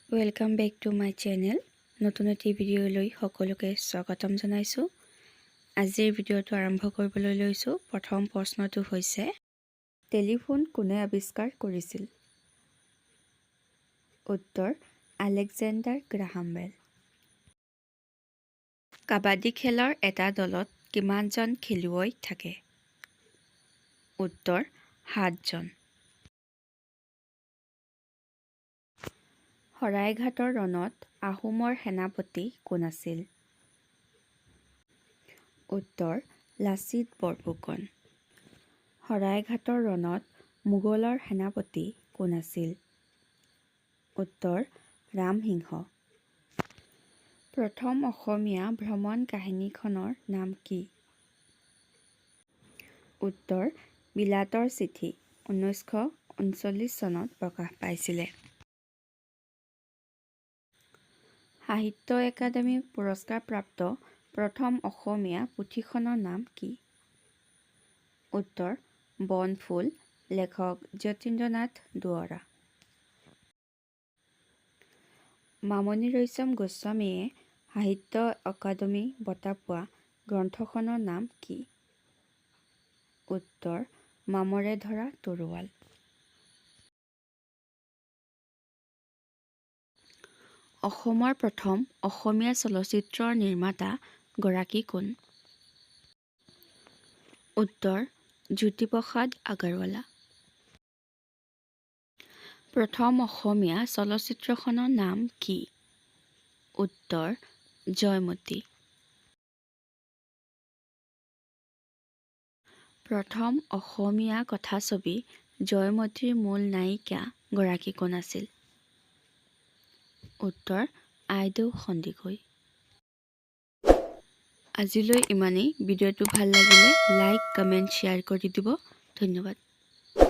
Welcome back to my channel. নতুন এটি ভিডিঅ'লৈ সকলোকে স্বাগতম জনাইছোঁ। আজিৰ ভিডিঅ'টো আৰম্ভ কৰিবলৈ লৈছোঁ। প্ৰথম প্ৰশ্নটো হৈছে, টেলিফোন কোনে আৱিষ্কাৰ কৰিছিল? উত্তৰ, আলেকজেণ্ডাৰ গ্ৰাহাম বেল। কাবাডী খেলৰ এটা দলত কিমানজন খেলুৱৈ থাকে? উত্তৰ, 7জন। শৰাইঘাটৰ ৰণত আহোমৰ সেনাপতি কোন আছিল? উত্তৰ, লাচিত বৰফুকন। শৰাইঘাটৰ ৰণত মোগলৰ সেনাপতি কোন আছিল? উত্তৰ, ৰামসিংহ। প্ৰথম অসমীয়া ভ্ৰমণ কাহিনীখনৰ নাম কি? উত্তৰ, বিলাতৰ চিঠি। 1939 চনত প্ৰকাশ পাইছিলে। সাহিত্য একাডেমী পুৰস্কাৰপ্ৰাপ্ত প্ৰথম অসমীয়া পুথিখনৰ নাম কি? উত্তৰ, বনফুল। লেখক যতীন্দ্ৰনাথ দুৱৰা। মামণি ৰয়ছম গোস্বামীয়ে সাহিত্য অকাডেমী বঁটা পোৱা গ্ৰন্থখনৰ নাম কি? উত্তৰ, মামৰে ধৰা তৰোৱাল। অসমৰ প্ৰথম অসমীয়া চলচ্চিত্ৰৰ নিৰ্মাতা গৰাকী কোন? উত্তৰ, জ্যোতিপ্ৰসাদ আগৰৱালা। প্ৰথম অসমীয়া চলচ্চিত্ৰখনৰ নাম কি? উত্তৰ, জয়মতী। প্ৰথম অসমীয়া কথাছবি জয়মতীৰ মূল নায়িকা গৰাকী কোন আছিল? উত্তৰ, আইদেউ সন্দিকৈ। আজিলৈ ইমানেই। ভিডিঅ'টো ভাল লাগিলে লাইক, কমেণ্ট, শ্বেয়াৰ কৰি দিব। ধন্যবাদ।